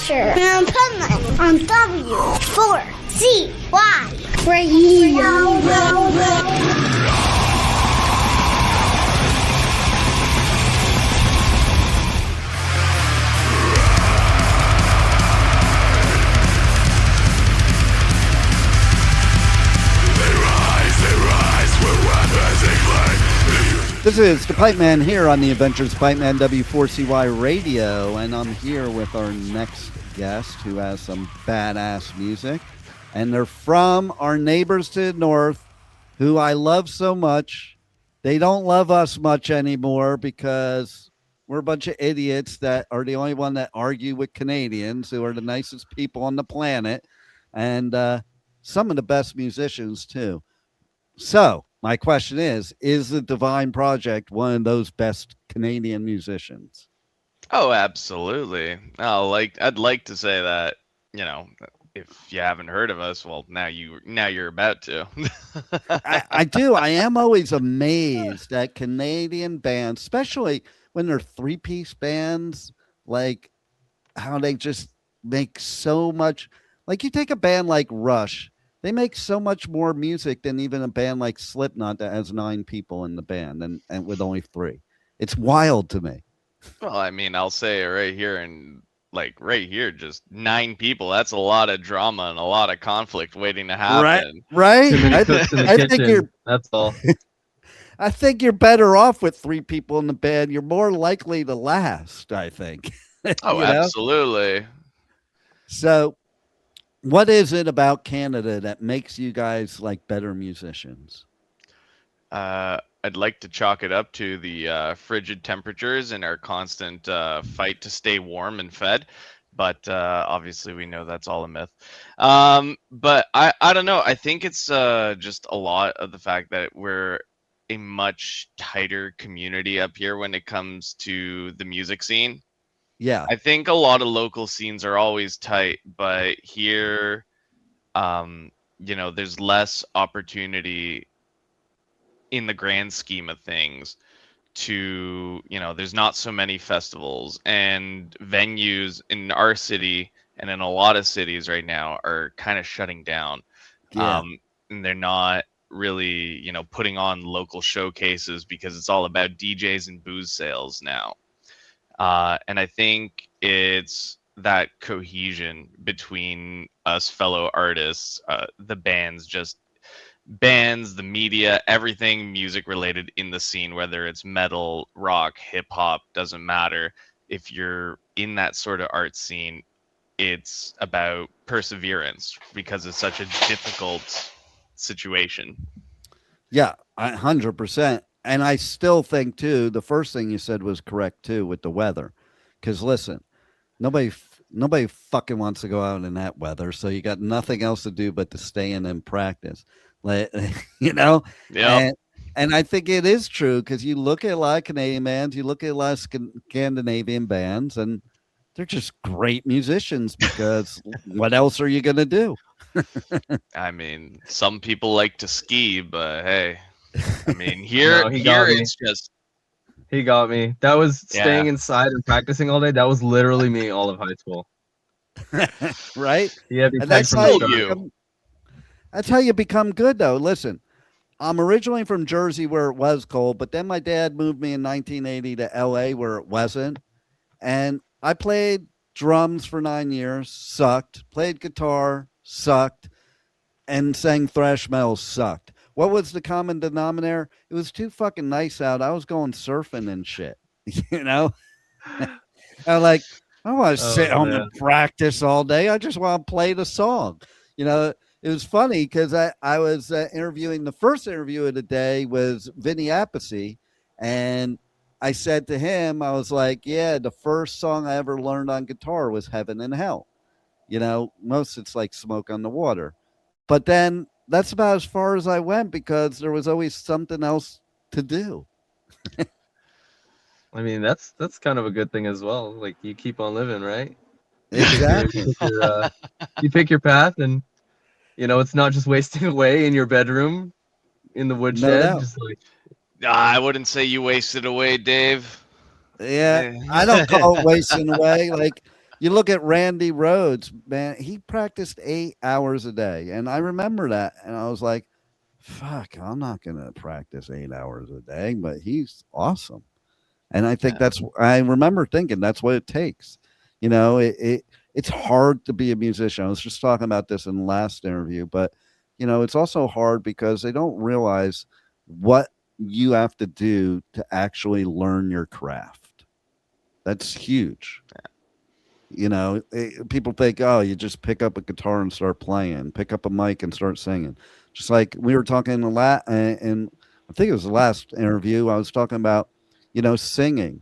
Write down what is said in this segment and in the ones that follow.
Thrasher and Pipeman on W4CY Radio. This is the Pipeman here on the Adventures Pipeman W4CY Radio, and I'm here with our next guest who has some badass music, and they're from our neighbors to the north, who I love so much. They don't love us much anymore because we're a bunch of idiots that are the only one that argue with Canadians, who are the nicest people on the planet, and some of the best musicians too. So my question is the Divine Project one of those best Canadian musicians? Oh, absolutely. I'd like to say that, you know, if you haven't heard of us, well, now you're about to. I do. I am always amazed at Canadian bands, especially when they're three-piece bands, like how they just make so much. Like you take a band like Rush, they make so much more music than even a band like Slipknot that has 9 people in the band and with only 3. It's wild to me. Well, I mean, I'll say it right here, and like right here, just 9 people. That's a lot of drama and a lot of conflict waiting to happen. Right? I think that's all. I think you're better off with 3 people in the band. You're more likely to last, I think. Oh, absolutely. So what is it about Canada that makes you guys like better musicians? I'd like to chalk it up to the frigid temperatures and our constant fight to stay warm and fed. But obviously we know that's all a myth. But I don't know. I think it's just a lot of the fact that we're a much tighter community up here when it comes to the music scene. Yeah. I think a lot of local scenes are always tight, but here, you know, there's less opportunity in the grand scheme of things to, you know, there's not so many festivals, and venues in our city and in a lot of cities right now are kind of shutting down. Yeah. And they're not really, you know, putting on local showcases because it's all about DJs and booze sales now. And I think it's that cohesion between us fellow artists, the bands, the media, everything music related in the scene, whether it's metal, rock, hip hop, doesn't matter. If you're in that sort of art scene, it's about perseverance because it's such a difficult situation. Yeah, 100%. And I still think, too, the first thing you said was correct, too, with the weather. Because, listen, nobody fucking wants to go out in that weather. So you got nothing else to do but to stay in and practice. Like, you know? Yeah. And I think it is true because you look at a lot of Canadian bands, you look at a lot of Scandinavian bands, and they're just great musicians because what else are you going to do? I mean, some people like to ski, but hey. I mean, here it's just. He got me. That was staying inside and practicing all day. That was literally me all of high school. Right? Yeah, that's how you become good, though. Listen, I'm originally from Jersey where it was cold, but then my dad moved me in 1980 to LA where it wasn't. And I played drums for 9 years, sucked, played guitar, sucked, and sang thrash metal, sucked. What was the common denominator? It was too fucking nice out. I was going surfing and shit, you know? I'm like, I don't want to sit home and practice all day. I just want to play the song. You know, it was funny because I was interviewing, the first interview of the day was Vinny Appice. And I said to him, I was like, yeah, the first song I ever learned on guitar was Heaven and Hell. You know, most it's like Smoke on the Water. But then that's about as far as I went because there was always something else to do. I mean, that's kind of a good thing as well. Like you keep on living, right? Exactly. You pick your path, and you know it's not just wasting away in your bedroom in the woodshed. No. Just like... I wouldn't say you wasted away, Dave. Yeah, I don't call it wasting away. Like You look at Randy Rhoads, man, he practiced 8 hours a day. And I remember that. And I was like, fuck, I'm not going to practice 8 hours a day, but he's awesome. And I think I remember thinking that's what it takes. It's hard to be a musician. I was just talking about this in the last interview, but it's also hard because they don't realize what you have to do to actually learn your craft. That's huge. People think, oh, you just pick up a guitar and start playing, pick up a mic and start singing. Just like we were talking and I think it was the last interview, I was talking about, singing.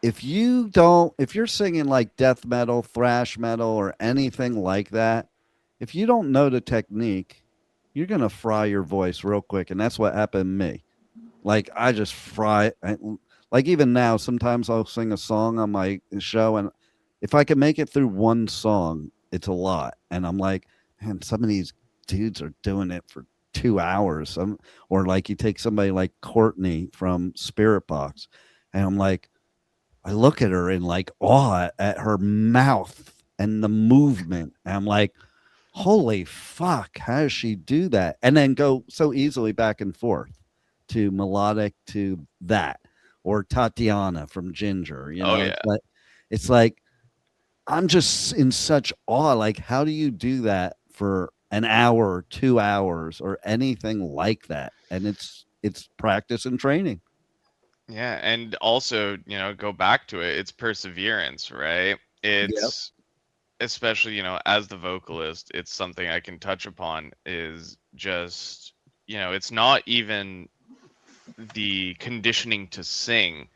If you're singing like death metal, thrash metal, or anything like that, if you don't know the technique, you're going to fry your voice real quick. And that's what happened to me. Like, I just like even now, sometimes I'll sing a song on my show, and if I can make it through one song, it's a lot. And I'm like, man, some of these dudes are doing it for 2 hours. Or like you take somebody like Courtney from Spirit Box, and I'm like, I look at her in like awe at her mouth and the movement. And I'm like, holy fuck, how does she do that? And then go so easily back and forth to melodic to that. Or Tatiana from Ginger, it's like I'm just in such awe. Like, how do you do that for an hour, 2 hours, or anything like that? And it's practice and training. Yeah, and also, go back to it. It's perseverance, right? It's especially, as the vocalist, it's something I can touch upon is just, it's not even the conditioning to sing.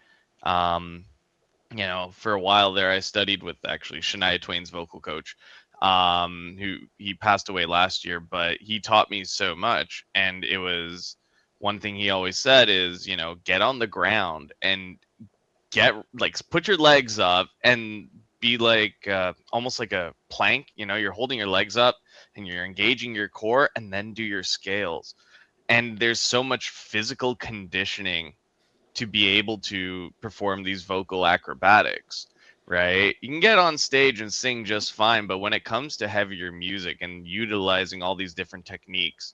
For a while there, I studied with actually Shania Twain's vocal coach, who he passed away last year, but he taught me so much. And it was one thing he always said is, get on the ground and put your legs up and be like almost like a plank. You're holding your legs up and you're engaging your core, and then do your scales. And there's so much physical conditioning to be able to perform these vocal acrobatics, right? You can get on stage and sing just fine, but when it comes to heavier music and utilizing all these different techniques,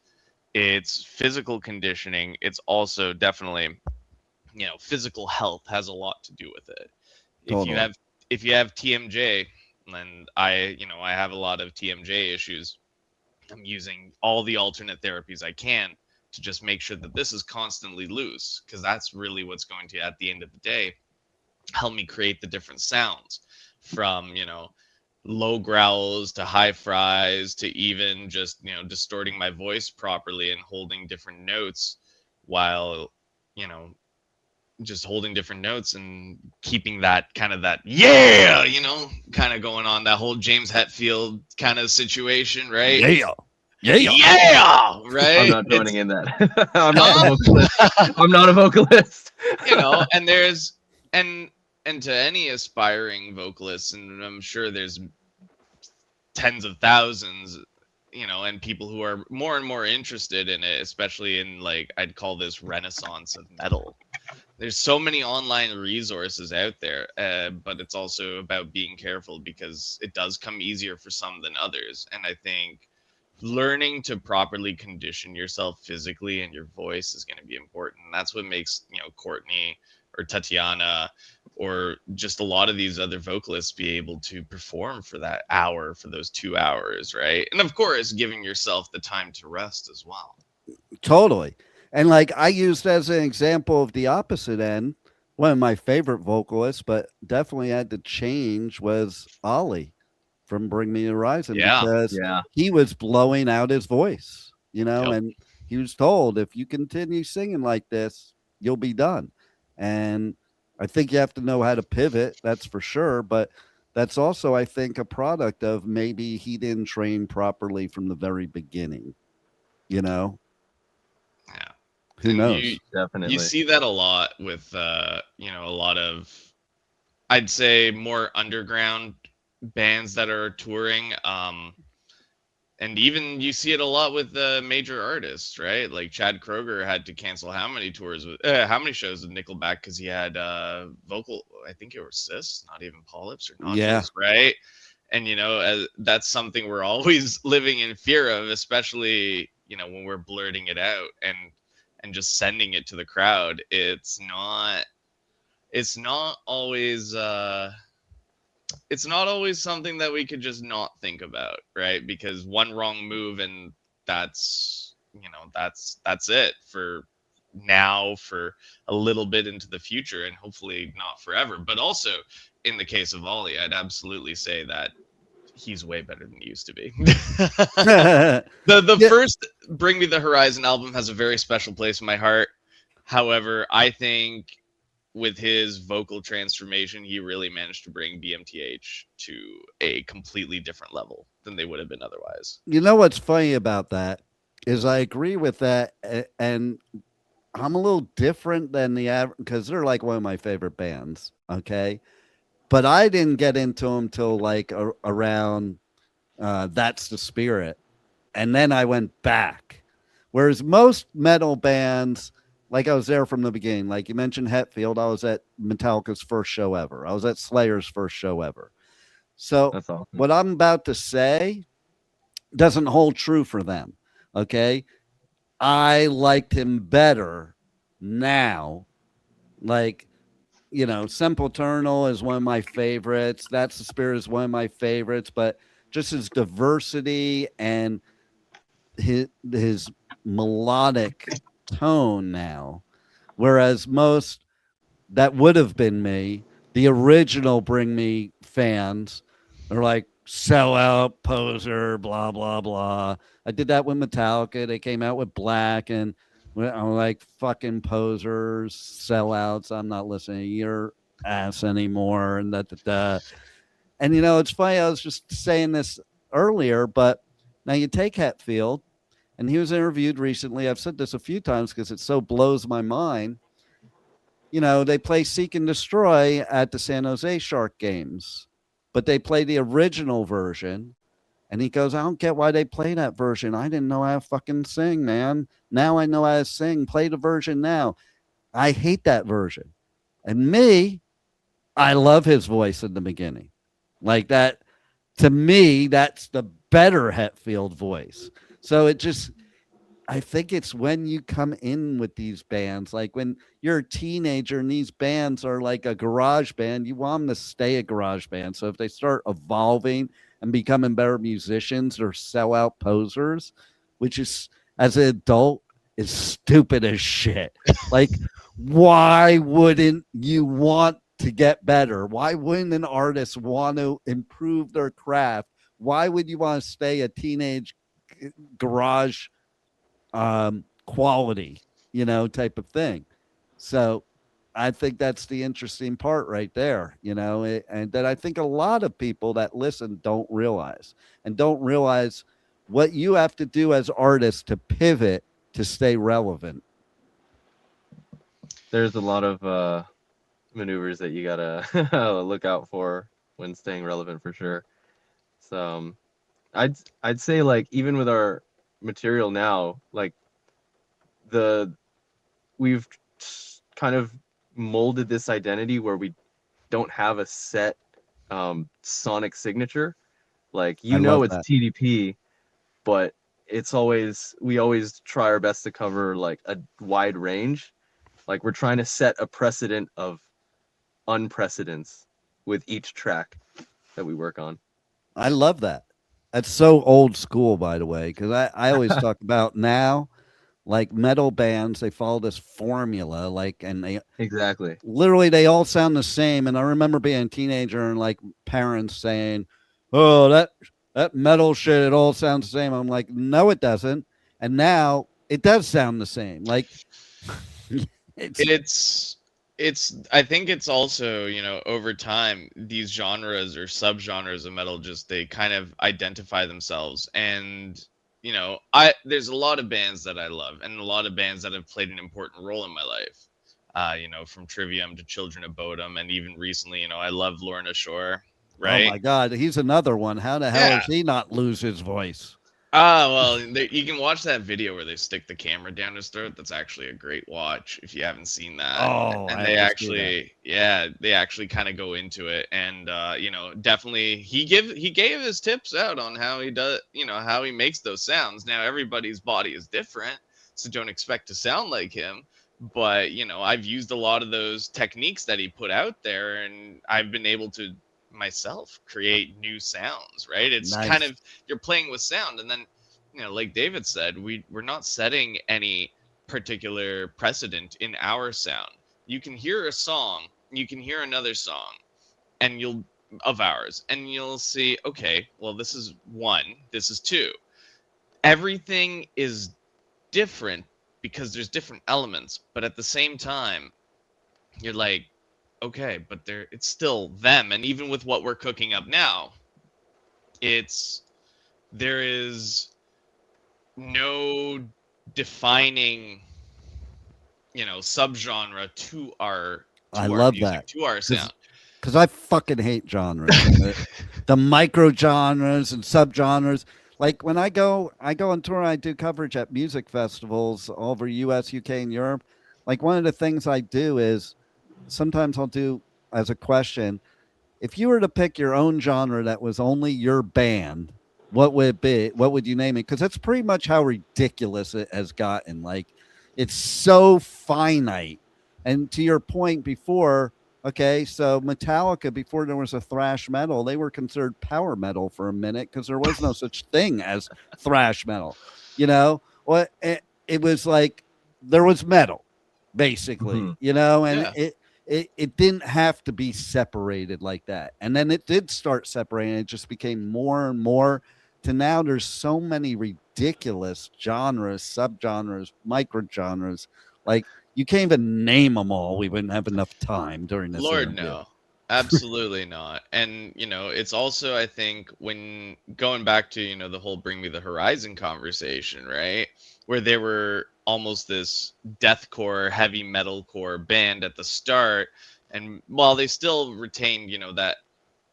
it's physical conditioning. It's also definitely, physical health has a lot to do with it. Totally. If you have TMJ, and I have a lot of TMJ issues, I'm using all the alternate therapies I can to just make sure that this is constantly loose, because that's really what's going to, at the end of the day, help me create the different sounds from, low growls to high fries to even just, distorting my voice properly and holding different notes while, just holding different notes and keeping that kind of kind of going on, that whole James Hetfield kind of situation, right? Yeah, right. I'm not joining in that. I'm not a vocalist. I'm not a vocalist. And to any aspiring vocalists, and I'm sure there's tens of thousands, and people who are more and more interested in it, especially in, like, I'd call this renaissance of metal. There's so many online resources out there, but it's also about being careful, because it does come easier for some than others. And I think learning to properly condition yourself physically and your voice is going to be important. And that's what makes, Courtney or Tatiana or just a lot of these other vocalists be able to perform for that hour, for those 2 hours, right? And of course, giving yourself the time to rest as well. Totally. And like I used as an example of the opposite end, one of my favorite vocalists, but definitely had to change, was Ollie from Bring Me the Horizon, because he was blowing out his voice, and he was told, if you continue singing like this, you'll be done. And I think you have to know how to pivot, that's for sure. But that's also, I think, a product of maybe he didn't train properly from the very beginning, Yeah. Who knows? Definitely. You see that a lot with, a lot of, I'd say, more underground bands that are touring. And even you see it a lot with major artists, right? Like Chad Kroeger had to cancel how many shows with Nickelback because he had vocal, I think it was cysts, not even polyps or nodules, right? And that's something we're always living in fear of, especially when we're blurting it out and just sending it to the crowd. It's not always something that we could just not think about, right? Because one wrong move and that's it for now, for a little bit into the future, and hopefully not forever. But also in the case of Ollie, I'd absolutely say that he's way better than he used to be. The first Bring Me the Horizon album has a very special place in my heart. However, I think with his vocal transformation, he really managed to bring BMTH to a completely different level than they would have been otherwise. You know what's funny about that is I agree with that, and I'm a little different than the average because they're like one of my favorite bands. Okay, but I didn't get into them till like around That's the Spirit, and then I went back. Whereas most metal bands, like I was there from the beginning. Like you mentioned Hetfield, I was at Metallica's first show ever. I was at Slayer's first show ever. So That's awesome. what I'm about to say doesn't hold true for them. Okay. I liked him better now. Like, Sempiternal is one of my favorites. That's the Spirit is one of my favorites, but just his diversity and his melodic tone now, whereas most that would have been me, the original Bring Me fans are like sell out, poser, blah blah blah. I did that with Metallica. They came out with Black, and I'm like, fucking posers, sellouts. I'm not listening to your ass anymore, and and it's funny, I was just saying this earlier, but now you take Hetfield, and he was interviewed recently. I've said this a few times because it so blows my mind. They play Seek and Destroy at the San Jose Shark games, but they play the original version. And he goes, I don't get why they play that version. I didn't know how to fucking sing, man. Now I know how to sing. Play the version now. I hate that version. And me, I love his voice in the beginning. Like that, to me, that's the better Hetfield voice. So I think it's when you come in with these bands, like when you're a teenager and these bands are like a garage band, you want them to stay a garage band. So if they start evolving and becoming better musicians or sellout posers, which is, as an adult, is stupid as shit. Like, why wouldn't you want to get better? Why wouldn't an artist want to improve their craft? Why would you want to stay a teenage garage quality, type of thing? So I think that's the interesting part right there, and that I think a lot of people that listen don't realize what you have to do as artists to pivot to stay relevant. There's a lot of maneuvers that you gotta look out for when staying relevant, for sure. So I'd say, like, even with our material now, like we've kind of molded this identity where we don't have a set sonic signature. Like, it's that. TDP, but we always try our best to cover like a wide range. Like, we're trying to set a precedent of unprecedents with each track that we work on. I love that. That's so old school, by the way, because I always talk about now, like metal bands, they follow this formula, like, and they exactly literally they all sound the same. And I remember being a teenager and like parents saying, "Oh, that metal shit, it all sounds the same." I'm like, no, it doesn't. And now it does sound the same. Like, I think it's also, over time, these genres or subgenres of metal they kind of identify themselves. And, there's a lot of bands that I love and a lot of bands that have played an important role in my life. From Trivium to Children of Bodom, and even recently, I love Lorna Shore. Right? Oh my God, he's another one. How the hell does he not lose his voice? You can watch that video where they stick the camera down his throat. That's actually a great watch if you haven't seen that. Oh, And I they have to see that. they actually kind of go into it, and definitely he gave his tips out on how he does, how he makes those sounds. Now everybody's body is different, so don't expect to sound like him. But I've used a lot of those techniques that he put out there, and I've been able to myself create new sounds, right? It's Nice. kind of, you're playing with sound, and then like David said, we're not setting any particular precedent in our sound. You can hear a song, you can hear another song, and of ours, and you'll see, okay, well, this is 1, this is 2. Everything is different because there's different elements, but at the same time you're like, okay, but it's still them. And even with what we're cooking up now, there is no defining, subgenre to our I love music, that. to our sound. Because I fucking hate genres, the micro genres and subgenres. Like when I go on tour, I do coverage at music festivals all over US, UK, and Europe. Like one of the things I do is sometimes I'll do as a question, if you were to pick your own genre that was only your band, what would it be? What would you name it? Because that's pretty much how ridiculous it has gotten. Like it's so finite. And to your point before, okay, so Metallica, before there was a thrash metal, they were considered power metal for a minute because there was no such thing as thrash metal. Well, it was like there was metal, basically, and it didn't have to be separated like that. And then it did start separating. It just became more and more to now there's so many ridiculous genres, subgenres, microgenres. Like, you can't even name them all. We wouldn't have enough time during this Lord, interview. no. Absolutely not. And, it's also, I think, when going back to, the whole Bring Me the Horizon conversation, right? Where they were almost this deathcore, heavy metalcore band at the start. And while they still retained, that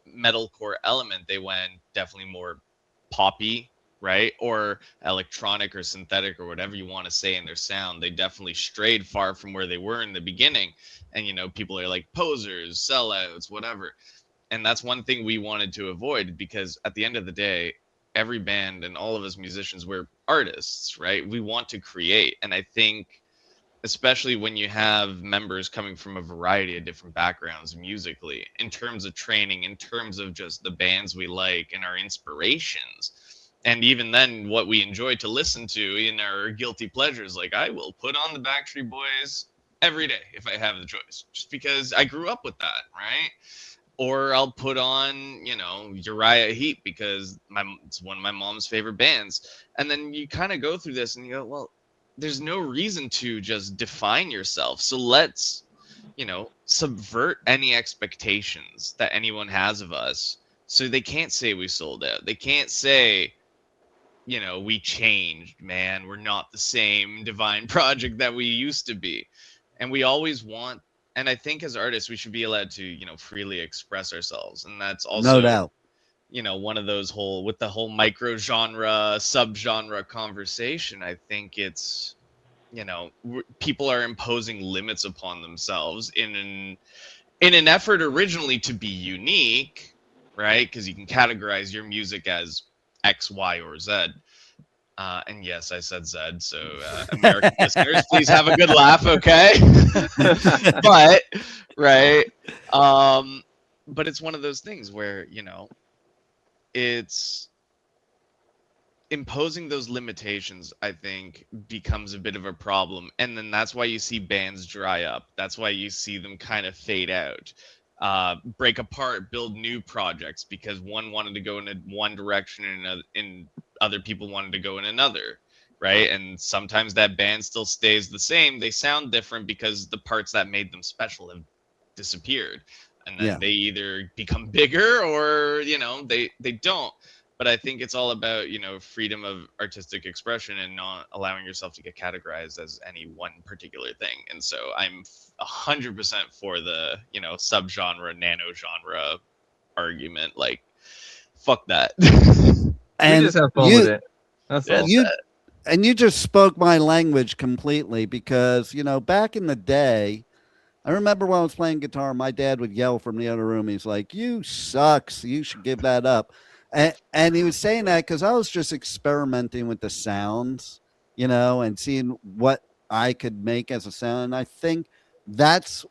metalcore element, they went definitely more poppy, right? Or electronic or synthetic or whatever you want to say in their sound. They definitely strayed far from where they were in the beginning. And, people are like posers, sellouts, whatever. And that's one thing we wanted to avoid, because at the end of the day, every band and all of us musicians, we're artists, right? We want to create. And I think, especially when you have members coming from a variety of different backgrounds musically, in terms of training, in terms of just the bands we like and our inspirations, and even then what we enjoy to listen to in our guilty pleasures. Like, I will put on the Backstreet Boys every day if I have the choice, just because I grew up with that, right? Or I'll put on, Uriah Heep because it's one of my mom's favorite bands. And then you kind of go through this and you go, well, there's no reason to just define yourself. So let's, subvert any expectations that anyone has of us. So they can't say we sold out. They can't say, we changed, man. We're not the same Divine Project that we used to be. And we always want, and I think as artists, we should be allowed to, freely express ourselves. And that's also, no doubt, one of those with the whole micro genre, subgenre conversation. I think it's, people are imposing limits upon themselves in an effort originally to be unique, right? Because you can categorize your music as X, Y, or Z. And yes, I said Z, so American listeners, please have a good laugh, okay? But, right? But it's one of those things where, it's imposing those limitations, I think, becomes a bit of a problem. And then that's why you see bands dry up. That's why you see them kind of fade out, break apart, build new projects, because one wanted to go in one direction and other people wanted to go in another, right? And sometimes that band still stays the same. They sound different because the parts that made them special have disappeared. And then they either become bigger or, they don't. But I think it's all about, freedom of artistic expression and not allowing yourself to get categorized as any one particular thing. And so I'm 100% for the, subgenre, nano genre argument. Like, fuck that. And we just have fun with it. That's That's all. You just spoke my language completely because, back in the day, I remember when I was playing guitar, my dad would yell from the other room. He's like, "You sucks. You should give that up." And he was saying that because I was just experimenting with the sounds, and seeing what I could make as a sound. And I think that's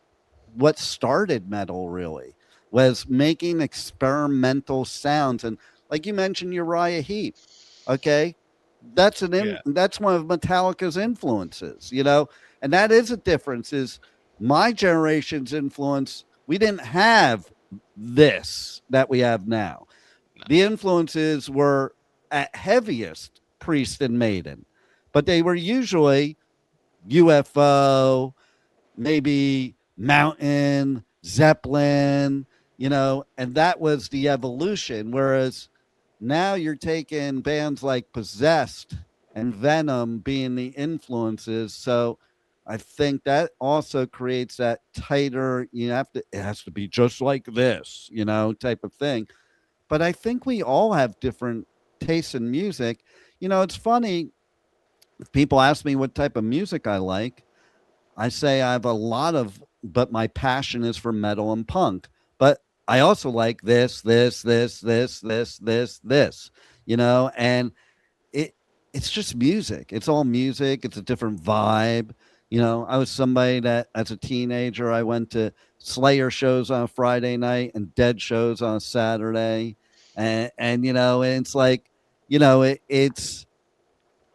what started metal really, was making experimental sounds. And like you mentioned, Uriah Heep, okay, Yeah. that's one of Metallica's influences, and that is a difference. Is my generation's influence? We didn't have this that we have now. No. The influences were at heaviest Priest and Maiden, but they were usually UFO, maybe Mountain, Zeppelin, and that was the evolution. Whereas now you're taking bands like Possessed and Venom being the influences. So I think that also creates that tighter, it has to be just like this, type of thing. But I think we all have different tastes in music. It's funny. People ask me what type of music I like. I say I have a lot of, but my passion is for metal and punk. But I also like this, and it's just music. It's all music. It's a different vibe. I was somebody that as a teenager, I went to Slayer shows on a Friday night and Dead shows on a Saturday. And it's like, it's,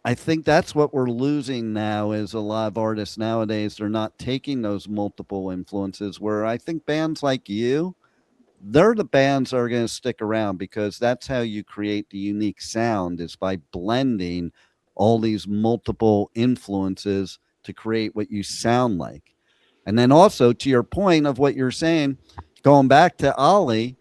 I think that's what we're losing now is a lot of artists nowadays. They're not taking those multiple influences where I think bands like you, they're the bands that are going to stick around because that's how you create the unique sound is by blending all these multiple influences to create what you sound like. And then also to your point of what you're saying, going back to Ollie,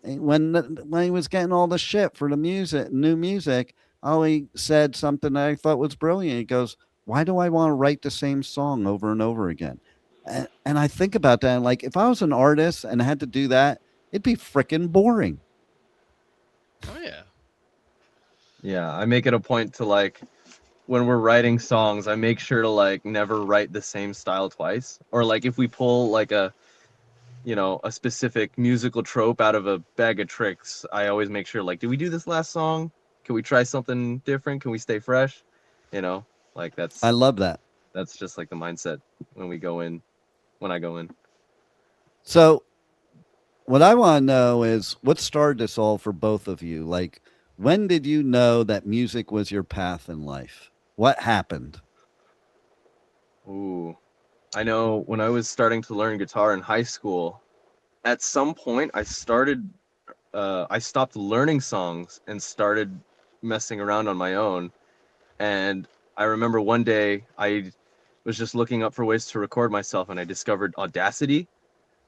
when he was getting all the shit for the new music, Ollie said something that I thought was brilliant. He goes, "Why do I want to write the same song over and over again?" And I think about that. And like, if I was an artist and I had to do that, it'd be freaking boring. Oh yeah. Yeah, I make it a point to like when we're writing songs, I make sure to like never write the same style twice. Or like if we pull like a specific musical trope out of a bag of tricks, I always make sure like, did we do this last song? Can we try something different? Can we stay fresh? Like I love that. That's just like the mindset when I go in. So what I want to know is what started this all for both of you? Like, when did you know that music was your path in life? What happened? Ooh, I know when I was starting to learn guitar in high school, at some point I stopped learning songs and started messing around on my own. And I remember one day I was just looking up for ways to record myself and I discovered Audacity,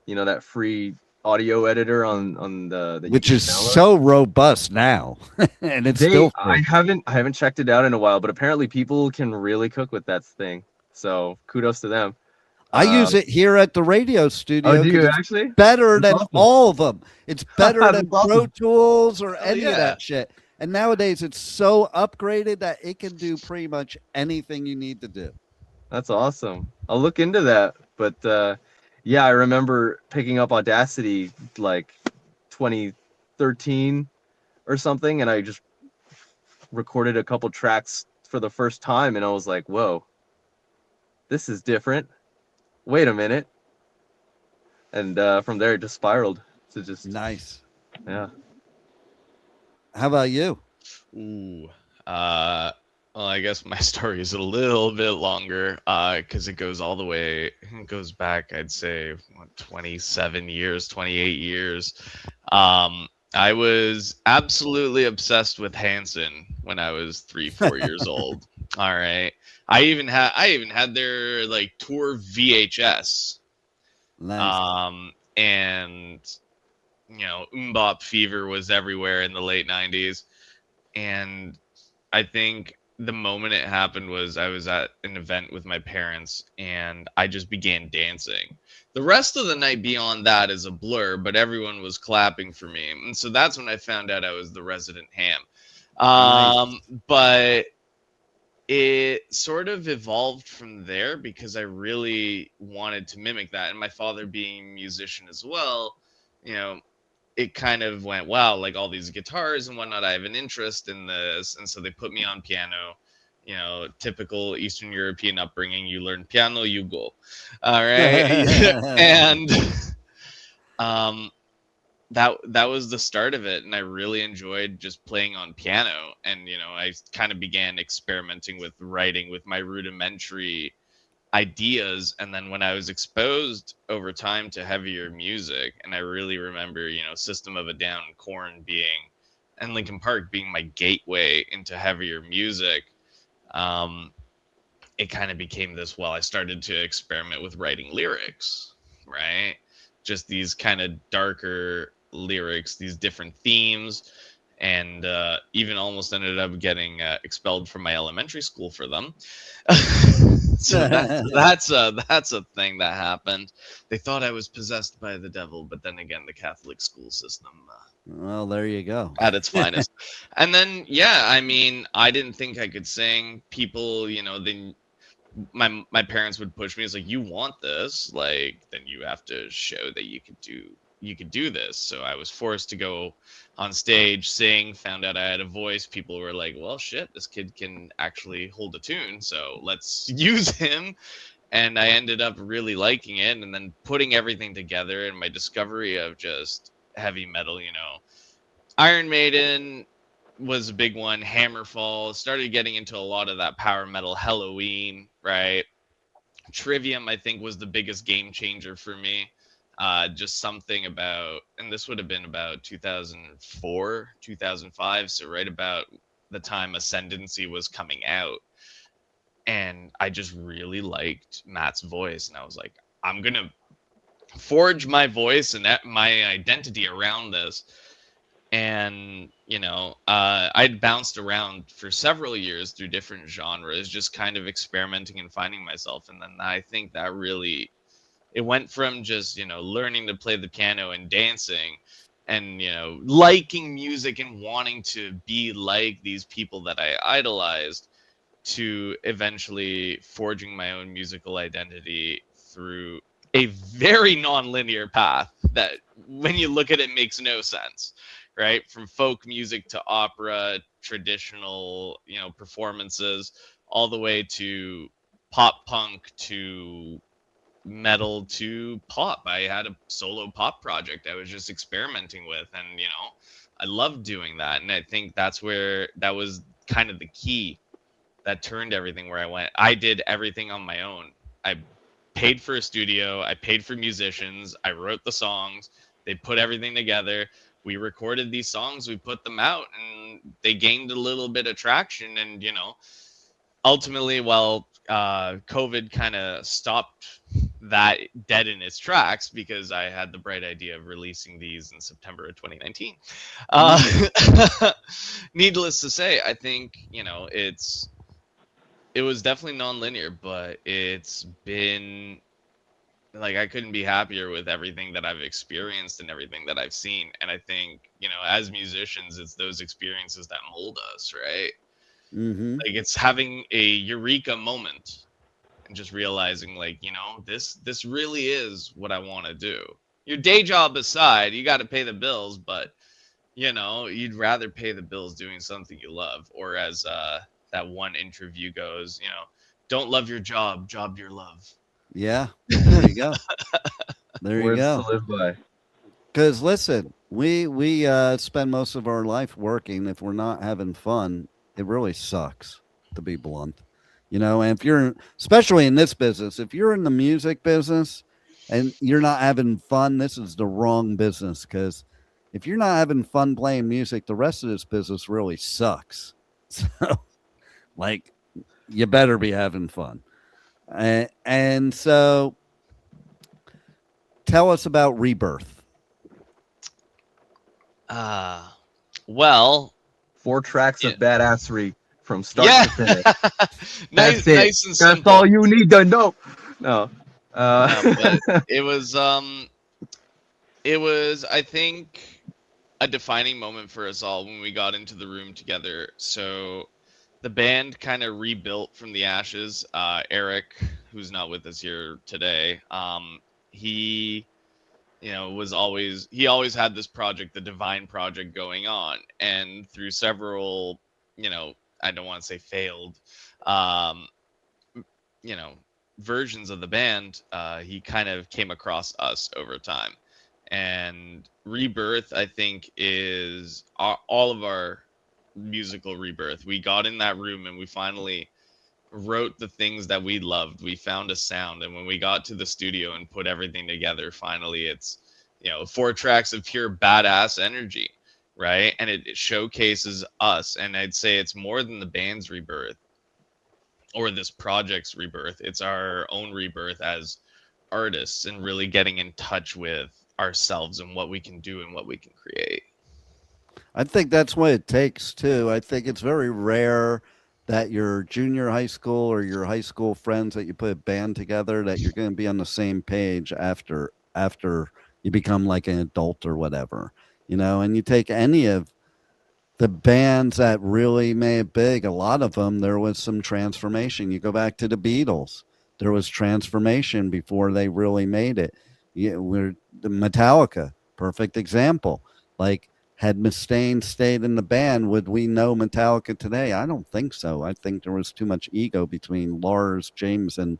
that free audio editor on the which is so robust now. And it's still free. I haven't checked it out in a while, but apparently people can really cook with that thing. So kudos to them. I use it here at the radio studio. Oh, do you actually? Better than all of them. It's better than Pro Tools or any of yeah. that shit. And nowadays it's so upgraded that it can do pretty much anything you need to do. That's awesome. I'll look into that. But yeah, I remember picking up Audacity like 2013 or something, and I just recorded a couple tracks for the first time, and I was like, whoa, this is different. Wait a minute. And from there it just spiraled to just nice. Yeah. How about you? Ooh. Well, I guess my story is a little bit longer because it goes back, I'd say, 27 years, 28 years. I was absolutely obsessed with Hanson when I was 3-4 years old. All right. I even had their like tour VHS. Nice. And Mbop Fever was everywhere in the late 90s. And I think the moment it happened was I was at an event with my parents and I just began dancing. The rest of the night beyond that is a blur, but everyone was clapping for me. And so that's when I found out I was the resident ham. But it sort of evolved from there because I really wanted to mimic that. And my father being a musician as well, you know, it kind of went, wow, like all these guitars and whatnot, I have an interest in this. And so they put me on piano, you know, typical Eastern European upbringing. You learn piano, you go. All right. And that was the start of it, and I really enjoyed just playing on piano. And you know, I kind of began experimenting with writing with my rudimentary ideas, and then when I was exposed over time to heavier music, and I really remember, you know, System of a Down, Korn being, and Linkin Park being my gateway into heavier music, it kind of became this, well, I started to experiment with writing lyrics, right? Just these kind of darker lyrics, these different themes, and even almost ended up getting expelled from my elementary school for them. So that's a thing that happened. They thought I was possessed by the devil, but then again, the Catholic school system well, there you go, at its finest. And then yeah, I mean, I didn't think I could sing. People, you know, my parents would push me. It's like, you want this, like, then you have to show that you could do this. So I was forced to go on stage, sing, found out I had a voice. People were like, well, shit, this kid can actually hold a tune, so let's use him. And I ended up really liking it, and then putting everything together, and my discovery of just heavy metal, you know, Iron Maiden was a big one, Hammerfall, started getting into a lot of that power metal, Halloween, right? Trivium, I think, was the biggest game changer for me. Just something about, and this would have been about 2004, 2005, so right about the time Ascendancy was coming out. And I just really liked Matt's voice, and I was like, I'm going to forge my voice and my identity around this. And, you know, I'd bounced around for several years through different genres, just kind of experimenting and finding myself. And then I think that really, it went from just, you know, learning to play the piano and dancing and, you know, liking music and wanting to be like these people that I idolized, to eventually forging my own musical identity through a very non-linear path that, when you look at it, makes no sense, right? From folk music to opera, traditional, you know, performances, all the way to pop punk to metal to pop. I had a solo pop project I was just experimenting with, and, you know, I loved doing that. And I think that was kind of the key that turned everything, where I did everything on my own. I paid for a studio, I paid for musicians, I wrote the songs, they put everything together, we recorded these songs, we put them out, and they gained a little bit of traction. And, you know, ultimately, while COVID kind of stopped that dead in its tracks, because I had the bright idea of releasing these in September of 2019. Needless to say, I think, you know, it was definitely non-linear, but it's been like, I couldn't be happier with everything that I've experienced and everything that I've seen. And I think, you know, as musicians, it's those experiences that mold us, right? Mm-hmm. Like, it's having a eureka moment and just realizing, like, you know, this really is what I want to do. Your day job aside, you got to pay the bills, but, you know, you'd rather pay the bills doing something you love. Or as that one interview goes, you know, don't love your job, job your love. Yeah, there you go. There you go. To live by. Because listen, we spend most of our life working. If we're not having fun, it really sucks, to be blunt. You know, and if you're, especially in this business, if you're in the music business and you're not having fun, this is the wrong business. Because if you're not having fun playing music, the rest of this business really sucks. So, like, you better be having fun. And so, tell us about Rebirth. Well, 4 tracks of badassery from start to finish. nice and simple. That's all you need to know. No. But it was, I think, a defining moment for us all when we got into the room together. So the band kind of rebuilt from the ashes. Eric, who's not with us here today, he he always had this project, the Divine Project, going on, and through several, I don't want to say failed, um, versions of the band, he kind of came across us over time. And Rebirth, I think, is all of our musical rebirth. We got in that room and we finally wrote the things that we loved. We found a sound, and when we got to the studio and put everything together, finally it's 4 tracks of pure badass energy, right? And it showcases us, and I'd say it's more than the band's rebirth or this project's rebirth. It's our own rebirth as artists and really getting in touch with ourselves and what we can do and what we can create. I think that's what it takes too. I think it's very rare that your junior high school or your high school friends that you put a band together, that you're going to be on the same page after you become like an adult or whatever, and you take any of the bands that really made it big, a lot of them, there was some transformation. You go back to the Beatles, there was transformation before they really made it. The Metallica, perfect example. Like, had Mustaine stayed in the band, would we know Metallica today? I don't think so. I think there was too much ego between Lars, James, and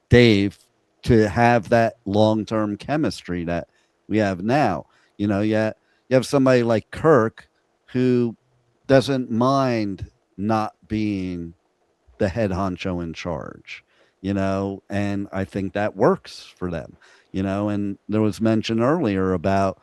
Dave to have that long-term chemistry that we have now. You have somebody like Kirk who doesn't mind not being the head honcho in charge, and I think that works for them, and there was mention earlier about,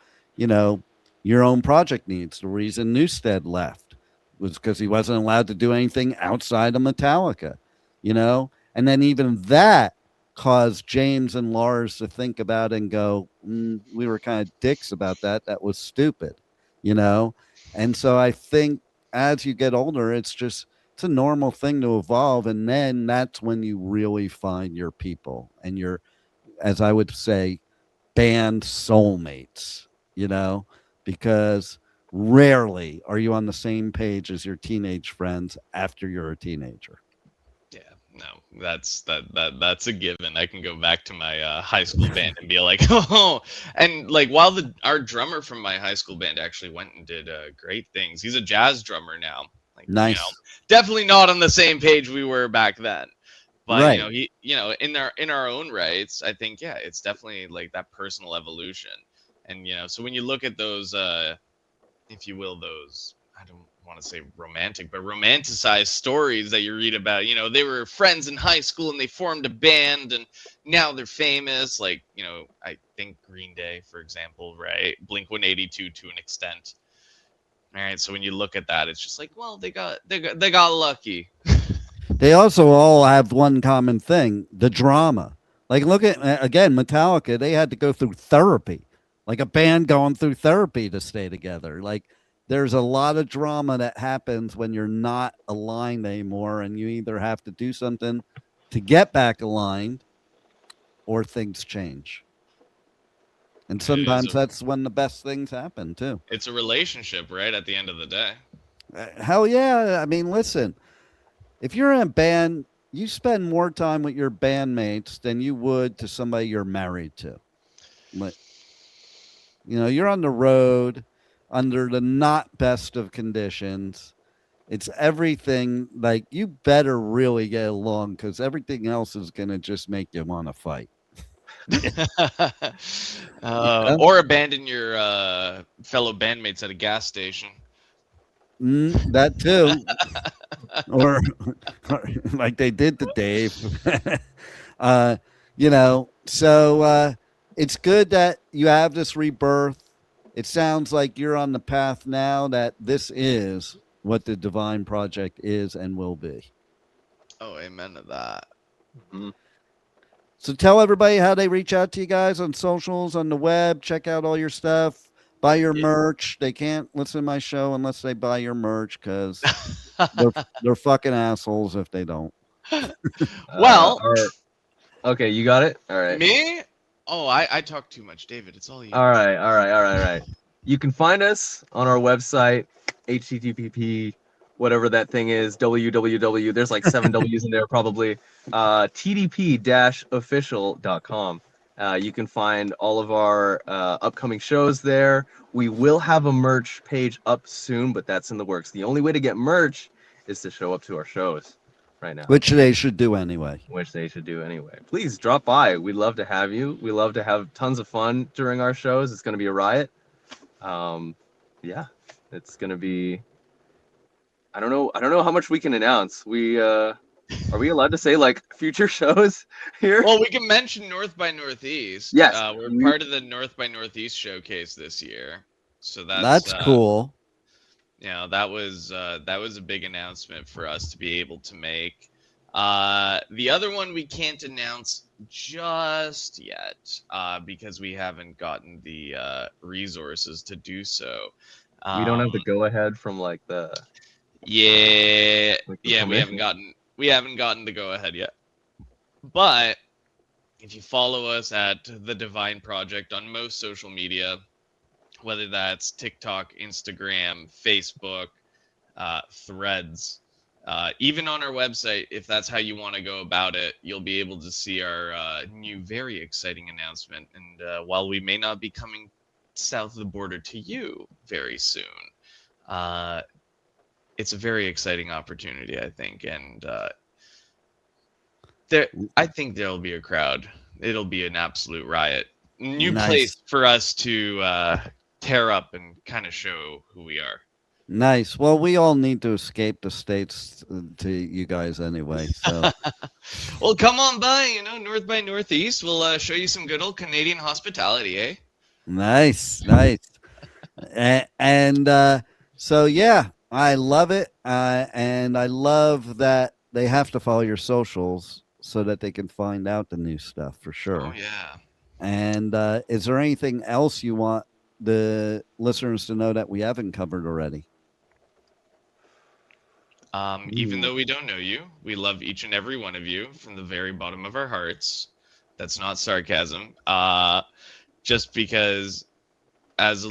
your own project needs. The reason Newstead left was because he wasn't allowed to do anything outside of Metallica, and then even that caused James and Lars to think about it and go, we were kind of dicks about that. That was stupid, and so I think as you get older, it's a normal thing to evolve. And then that's when you really find your people and your, as I would say, band soulmates, because rarely are you on the same page as your teenage friends after you're a teenager. Yeah, no, that's a given. I can go back to my high school band and be like, oh, and like while our drummer from my high school band actually went and did great things. He's a jazz drummer now. Like, nice. Definitely not on the same page we were back then. But right. He, in our own rights, I think, yeah, it's definitely like that personal evolution. And so when you look at those, if you will, those, I don't want to say romantic, but romanticized stories that you read about, they were friends in high school and they formed a band and now they're famous. Like, I think Green Day, for example, right? Blink-182 to an extent. All right, so when you look at that, it's just like, well, they got lucky. They also all have one common thing: the drama. Like, look at again Metallica. They had to go through therapy, like a band going through therapy to stay together. Like, there's a lot of drama that happens when you're not aligned anymore, and you either have to do something to get back aligned, or things change. And sometimes that's when the best things happen, too. It's a relationship, right, at the end of the day. Hell yeah. I mean, listen, if you're in a band, you spend more time with your bandmates than you would to somebody you're married to. Like, you're on the road under the not best of conditions. It's everything. Like, you better really get along because everything else is going to just make you want to fight. Or abandon your fellow bandmates at a gas station. That too. or like they did to Dave. So it's good that you have this rebirth. It sounds like you're on the path now that this is what the Divine Project is and will be. Oh, amen to that. Mm-hmm. So tell everybody how they reach out to you guys on socials, on the web, check out all your stuff, buy your merch. They can't listen to my show unless they buy your merch because they're fucking assholes if they don't. Well, okay, you got it? All right. Me? Oh, I talk too much, David. It's all you. All right. You can find us on our website, http whatever that thing is, www. There's like 7 W's in there probably. tdp-official.com. You can find all of our upcoming shows there. We will have a merch page up soon, but that's in the works. The only way to get merch is to show up to our shows right now. Which they should do anyway. Please drop by. We'd love to have you. We love to have tons of fun during our shows. It's going to be a riot. Yeah, it's going to be... I don't know how much we can announce. We are we allowed to say like future shows here? Well, we can mention North by Northeast. Yes, we're part of the North by Northeast showcase this year, so that's cool. That was a big announcement for us to be able to make. The other one we can't announce just yet because we haven't gotten the resources to do so. We don't have the go ahead from like the. Yeah, we haven't gotten the go ahead yet. But if you follow us at The Divine Project on most social media, whether that's TikTok, Instagram, Facebook, Threads, even on our website, if that's how you want to go about it, you'll be able to see our new, very exciting announcement. And while we may not be coming south of the border to you very soon, it's a very exciting opportunity, I think, and I think there'll be a crowd. It'll be an absolute riot. New place for us to tear up and kind of show who we are. Nice. Well, we all need to escape the States to you guys anyway. So, well, come on by. North by Northeast. We'll show you some good old Canadian hospitality, eh? Nice. And so yeah. I love it, and I love that they have to follow your socials so that they can find out the new stuff for sure. Oh, yeah. And is there anything else you want the listeners to know that we haven't covered already? Even though we don't know you, we love each and every one of you from the very bottom of our hearts. That's not sarcasm. Just because as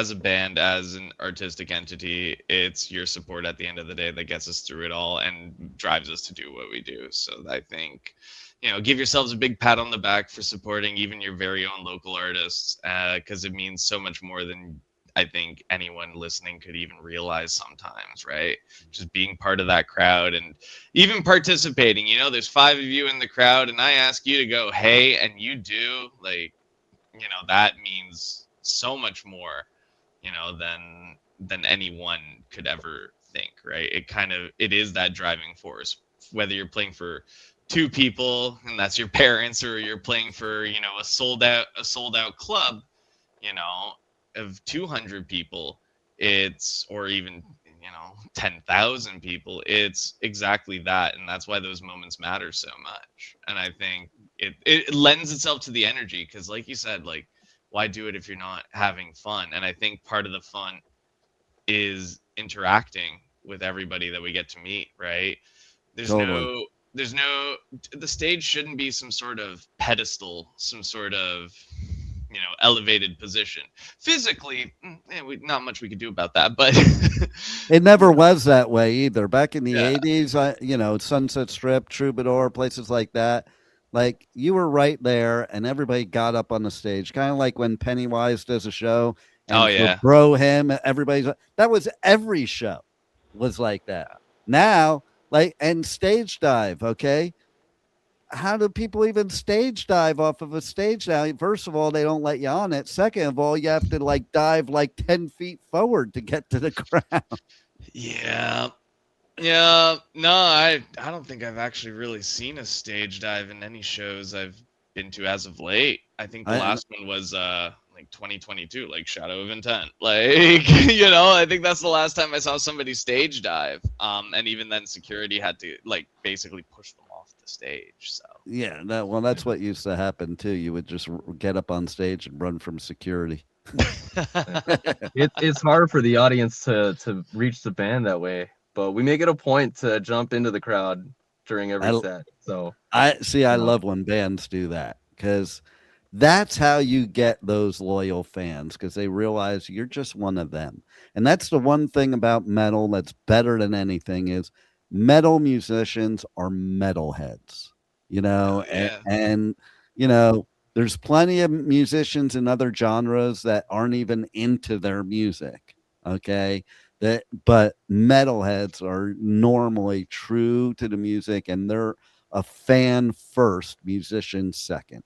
a band, as an artistic entity, it's your support at the end of the day that gets us through it all and drives us to do what we do. So I think, give yourselves a big pat on the back for supporting even your very own local artists, because it means so much more than I think anyone listening could even realize sometimes, right? Just being part of that crowd and even participating. There's 5 of you in the crowd and I ask you to go, hey, and you do, that means so much more than anyone could ever think, right? It is that driving force, whether you're playing for 2 people and that's your parents, or you're playing for a sold out club of 200 people, or even 10,000 people. It's exactly that, and that's why those moments matter so much. And I think it lends itself to the energy, because like you said, like, why do it if you're not having fun? And I think part of the fun is interacting with everybody that we get to meet, right? The stage shouldn't be some sort of pedestal, some sort of, elevated position. Physically, not much we could do about that, but it never was that way either. Back in the 80s, Sunset Strip, Troubadour, places like that. Like, you were right there, and everybody got up on the stage, kind of like when Pennywise does a show. And Bro Him, that was every show was like that. Now, and stage dive, okay? How do people even stage dive off of a stage now? First of all, they don't let you on it. Second of all, you have to dive 10 feet forward to get to the crowd. Yeah. No, I don't think I've actually really seen a stage dive in any shows I've been to as of late. I think the last one was 2022, Shadow of Intent. I think that's the last time I saw somebody stage dive. And even then, security had to basically push them off the stage. So yeah, that's what used to happen too. You would just get up on stage and run from security. It's hard for the audience to reach the band that way. But we make it a point to jump into the crowd during every set. So I love when bands do that, because That's how you get those loyal fans, because they realize you're just one of them. And that's the one thing about metal that's better than anything is metal musicians are metalheads, Oh, yeah. and you know, there's plenty of musicians in other genres that aren't even into their music. Okay. But metalheads are normally true to the music, and they're a fan first, musician second.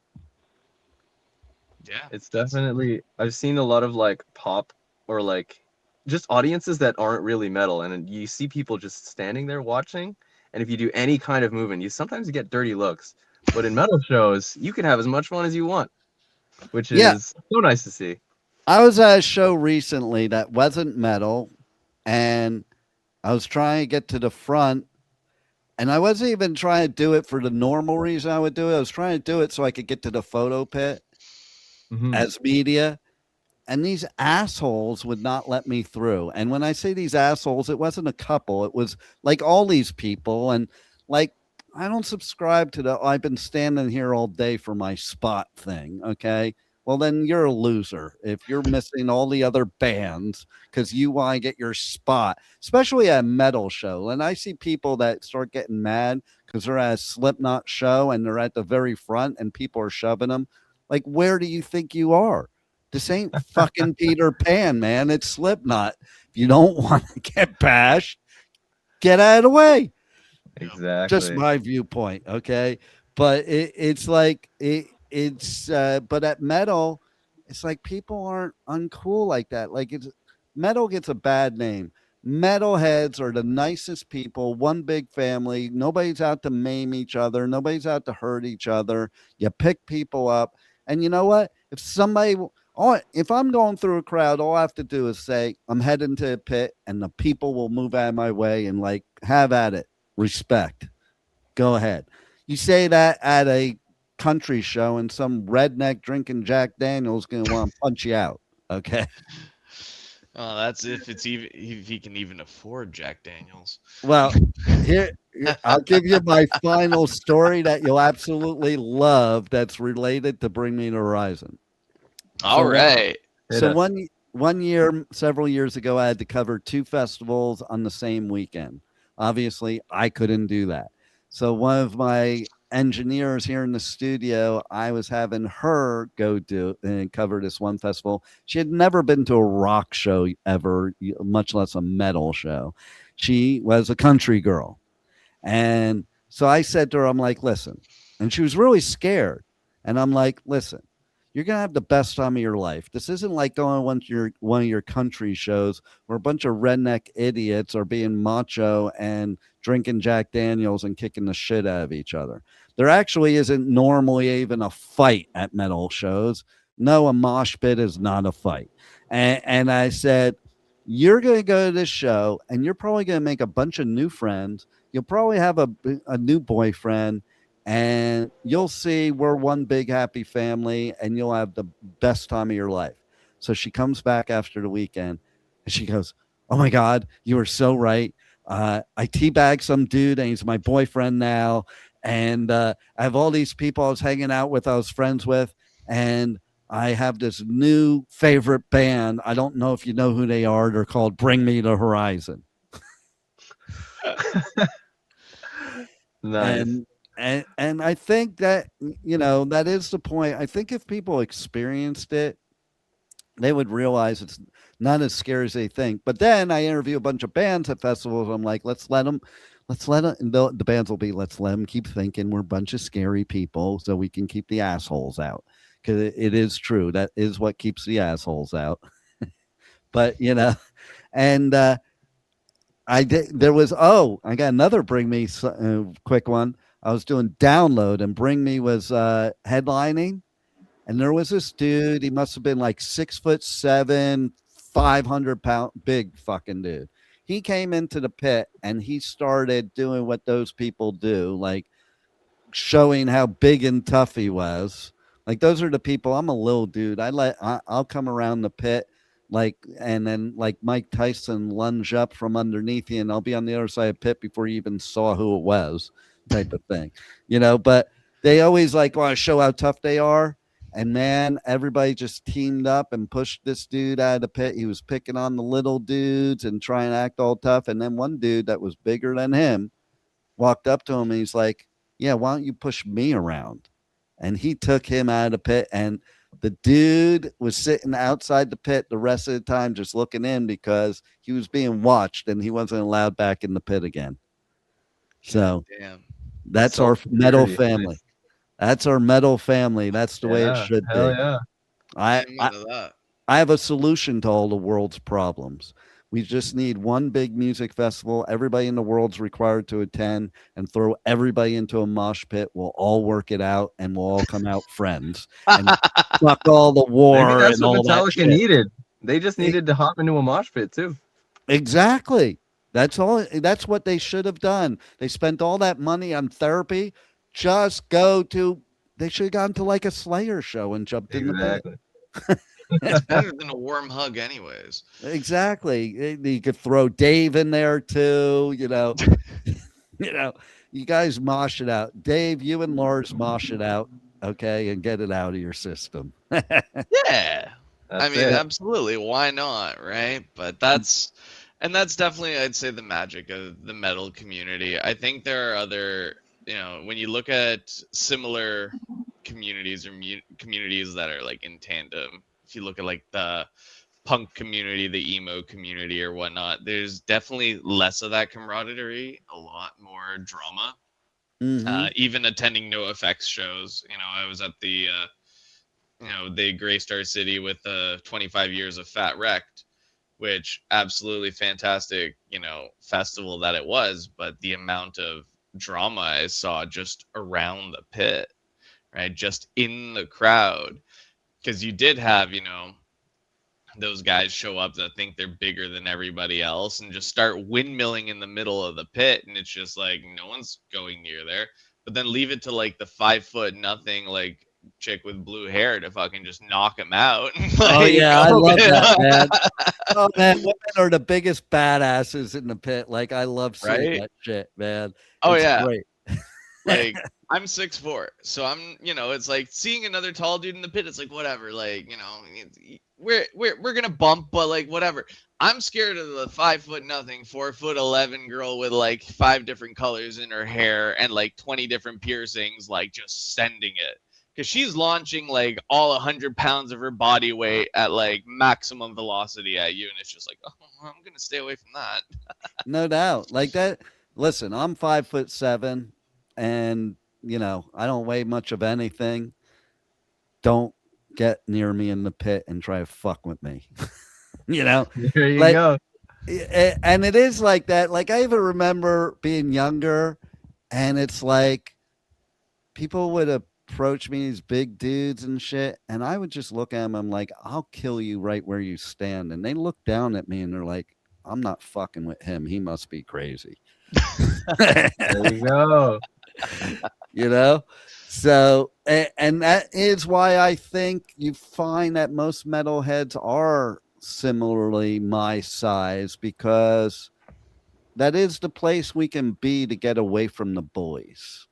Yeah. It's definitely, I've seen a lot of like pop or like just audiences that aren't really metal, and you see people just standing there watching, and if you do any kind of movement, you sometimes get dirty looks. But in metal shows, you can have as much fun as you want, which Yeah. is so nice to see. I was at a show recently that wasn't metal, and I was trying to get to the front, and I wasn't even trying to do it for the normal reason I would do it. I was trying to do it so I could get to the photo pit as media. And these assholes would not let me through. And when I say these assholes, it wasn't a couple. It was like all these people. And like, I don't subscribe to the, I've been standing here all day for my spot thing. Okay. Well, then you're a loser if you're missing all the other bands because you want to get your spot, especially at a metal show. And I see people that start getting mad because they're at a Slipknot show and they're at the very front and people are shoving them. Like, where do you think you are? This ain't fucking Peter Pan, man. It's Slipknot. If you don't want to get bashed, get out of the way. Exactly. Just my viewpoint, okay? But it's like but at metal, it's like people aren't uncool like that. Like it's metal gets a bad name. Metalheads are the nicest people, one big family. Nobody's out to maim each other. Nobody's out to hurt each other. You pick people up. And you know what? If I'm going through a crowd, all I have to do is say, I'm heading to a pit, and the people will move out of my way and like, have at it. Respect. Go ahead. You say that at a country show, and some redneck drinking Jack Daniels going to want to punch you out. Okay. Oh, that's if he can even afford Jack Daniels. Well, here I'll give you my final story that you'll absolutely love. That's related to Bring Me to Horizon. All right. So one year, several years ago, I had to cover 2 festivals on the same weekend. Obviously, I couldn't do that. So one of my engineers here in the studio, I was having her go do and cover this one festival. She had never been to a rock show ever, much less a metal show. She was a country girl. And so I said to her, I'm like, listen, and she was really scared. And I'm like, listen, you're going to have the best time of your life. This isn't like going to one of your country shows where a bunch of redneck idiots are being macho and drinking Jack Daniels and kicking the shit out of each other. There actually isn't normally even a fight at metal shows. No, a mosh pit is not a fight. And I said, you're going to go to this show and you're probably going to make a bunch of new friends. You'll probably have a new boyfriend. And you'll see we're one big happy family, and you'll have the best time of your life. So she comes back after the weekend, and she goes, oh, my God, you were so right. I teabagged some dude, and he's my boyfriend now. And I have all these people I was hanging out with, I was friends with, and I have this new favorite band. I don't know if you know who they are. They're called Bring Me to Horizon. Nice. And I think that, that is the point. I think if people experienced it, they would realize it's not as scary as they think. But then I interview a bunch of bands at festivals. I'm like, let's let them, the bands will be, let's let them keep thinking we're a bunch of scary people so we can keep the assholes out. Because it is true. That is what keeps the assholes out. But, and I got another Bring Me quick one. I was doing Download, and Bring Me was headlining, and there was this dude. He must have been like 6'7", 500-pound, big fucking dude. He came into the pit and he started doing what those people do, like showing how big and tough he was. Like those are the people. I'm a little dude. I'll come around the pit, and then like Mike Tyson lunge up from underneath you, and I'll be on the other side of the pit before you even saw who it was. Type of thing, but they always want to show how tough they are. And man, everybody just teamed up and pushed this dude out of the pit. He was picking on the little dudes and trying to act all tough. And then one dude that was bigger than him walked up to him and he's like, yeah, why don't you push me around? And he took him out of the pit. And the dude was sitting outside the pit the rest of the time, just looking in because he was being watched and he wasn't allowed back in the pit again. So Damn. that's our metal family. That's our metal family. That's the way it should be. Yeah. I have a solution to all the world's problems. We just need one big music festival. Everybody in the world's required to attend and throw everybody into a mosh pit. We'll all work it out and we'll all come out friends. And fuck all the war. Maybe that's and what all Metallica that needed. They just needed to hop into a mosh pit too. Exactly. That's all. That's what they should have done. They spent all that money on therapy. Just go to. They should have gone to like a Slayer show and jumped in the pit. It's better than a warm hug, anyways. Exactly. You could throw Dave in there too. You know, you guys mosh it out. Dave, you and Lars mosh it out, okay, and get it out of your system. Yeah, I mean, absolutely. Why not, right? But that's definitely, I'd say, the magic of the metal community. I think there are other, when you look at similar communities or communities that are like in tandem. If you look at like the punk community, the emo community or whatnot, there's definitely less of that camaraderie, a lot more drama. Even attending No Effects shows, I was at the they graced our city with 25 years of Fat Wrecked, which absolutely fantastic, festival that it was, but the amount of drama I saw just around the pit, right, just in the crowd. Because you did have, those guys show up that think they're bigger than everybody else and just start windmilling in the middle of the pit. And it's just like, no one's going near there. But then leave it to like the 5'0" like chick with blue hair to fucking just knock him out. Oh, yeah. I love that, man. Oh, man. Women are the biggest badasses in the pit. Like, I love seeing that shit, man. Oh, it's great. Like, I'm 6'4", so I'm, it's like seeing another tall dude in the pit. It's like, whatever, like, we're gonna bump, but like, whatever. I'm scared of the 5'0", 4'11" girl with like 5 different colors in her hair and like 20 different piercings, like just sending it, because she's launching like all 100 pounds of her body weight at like maximum velocity at you, and it's just like, oh, I'm gonna stay away from that. No doubt, like that. Listen, I'm 5'7", and I don't weigh much of anything. Don't get near me in the pit and try to fuck with me. There you like, go. And it is like that. Like, I even remember being younger, and it's like people would approach me, these big dudes and shit, and I would just look at them. I'm like, I'll kill you right where you stand. And they look down at me and they're like, I'm not fucking with him. He must be crazy. There you go. So, and that is why I think you find that most metalheads are similarly my size, because that is the place we can be to get away from the bullies,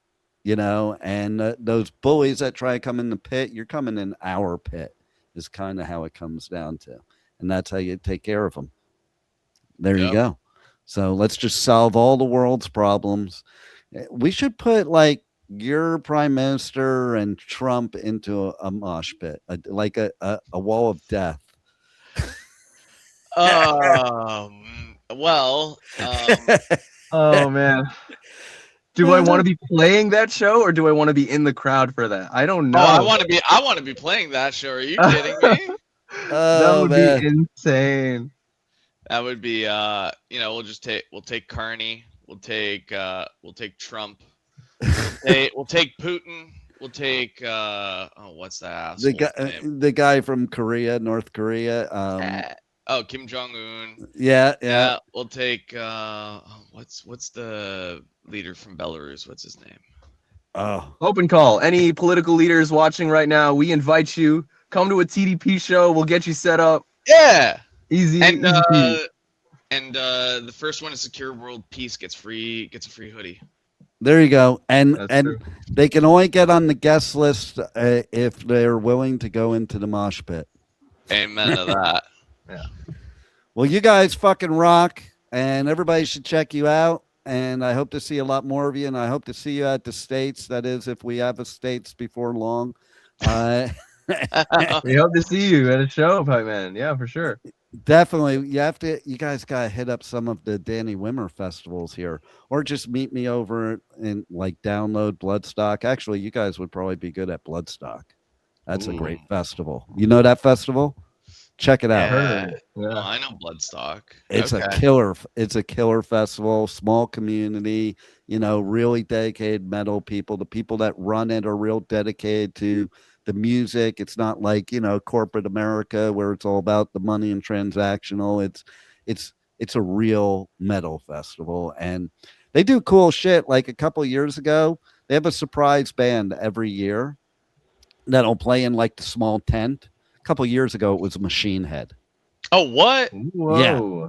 and those bullies that try to come in the pit, you're coming in our pit is kind of how it comes down to. And that's how you take care of them. There you go. So let's just solve all the world's problems. We should put like your prime minister and Trump into a mosh pit, like a wall of death. Oh man. Do I want to be playing that show, or do I want to be in the crowd for that? I don't know. I want to be playing that show. Are you kidding me? That would be insane. That would be we'll take Carney, we'll take Trump, we'll take Putin, we'll take what's that asshole? The guy from North Korea. Kim Jong-un. Yeah. We'll take what's the leader from Belarus? What's his name? Oh. Open call. Any political leaders watching right now, we invite you. Come to a TDP show. We'll get you set up. Yeah. Easy. And easy. the first one to secure world peace gets a free hoodie. There you go. And That's true. they can only get on the guest list if they're willing to go into the mosh pit. Amen to that. Yeah. Well, you guys fucking rock, and everybody should check you out. And I hope to see a lot more of you, and I hope to see you at the States. That is, if we have a States before long. We hope to see you at a show, Pipeman. Yeah, for sure. Definitely. You guys got to hit up some of the Danny Wimmer festivals here, or just meet me over and like download Bloodstock. Actually, you guys would probably be good at Bloodstock. That's a great festival. You know that festival? Check it out. Yeah. Yeah. Oh, I know Bloodstock. It's Okay. a killer. It's a killer festival. Small community. Really dedicated metal people. The people that run it are real dedicated to the music. It's not like corporate America where it's all about the money and transactional. It's a real metal festival, and they do cool shit. Like a couple of years ago, they have a surprise band every year that'll play in like the small tent. A couple of years ago, it was Machine Head. Oh, what? Whoa.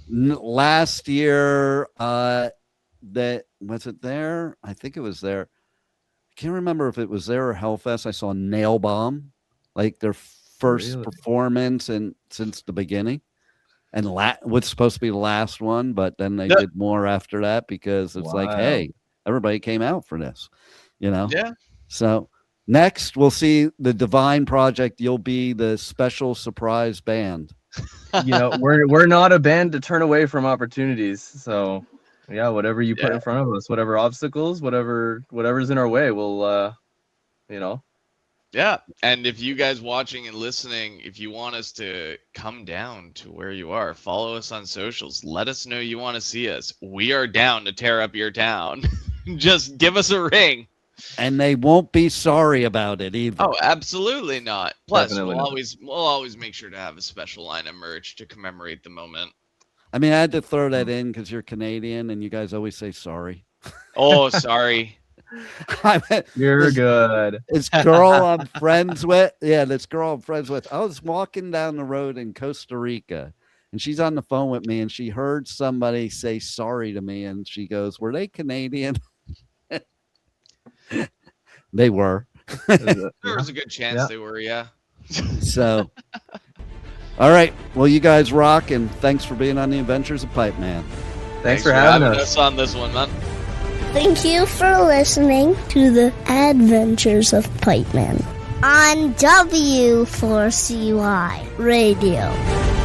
Last year, that was it there? I think it was there. I can't remember if it was there or Hellfest. I saw Nail Bomb, like their first performance since the beginning, and was supposed to be the last one, but then they did more after that because it's like, hey, everybody came out for this, Yeah. So next, we'll see the Divine Project. You'll be the special surprise band. We're not a band to turn away from opportunities. So, yeah, whatever you put in front of us, whatever obstacles, whatever's in our way, we'll, Yeah. And if you guys watching and listening, if you want us to come down to where you are, follow us on socials. Let us know you want to see us. We are down to tear up your town. Just give us a ring. And they won't be sorry about it either. Oh, absolutely not. Plus, Definitely we'll not. always make sure to have a special line of merch to commemorate the moment. I mean, I had to throw that in because you're Canadian and you guys always say sorry. Oh, sorry. You're good. This girl I'm friends with. Yeah, this girl I'm friends with. I was walking down the road in Costa Rica and she's on the phone with me and she heard somebody say sorry to me and she goes, "Were they Canadian?" They were. There was a good chance they were, yeah. So, all right. Well, you guys rock, and thanks for being on the Adventures of Pipeman. Thanks for having us on this one, man. Thank you for listening to the Adventures of Pipeman on W4CY Radio.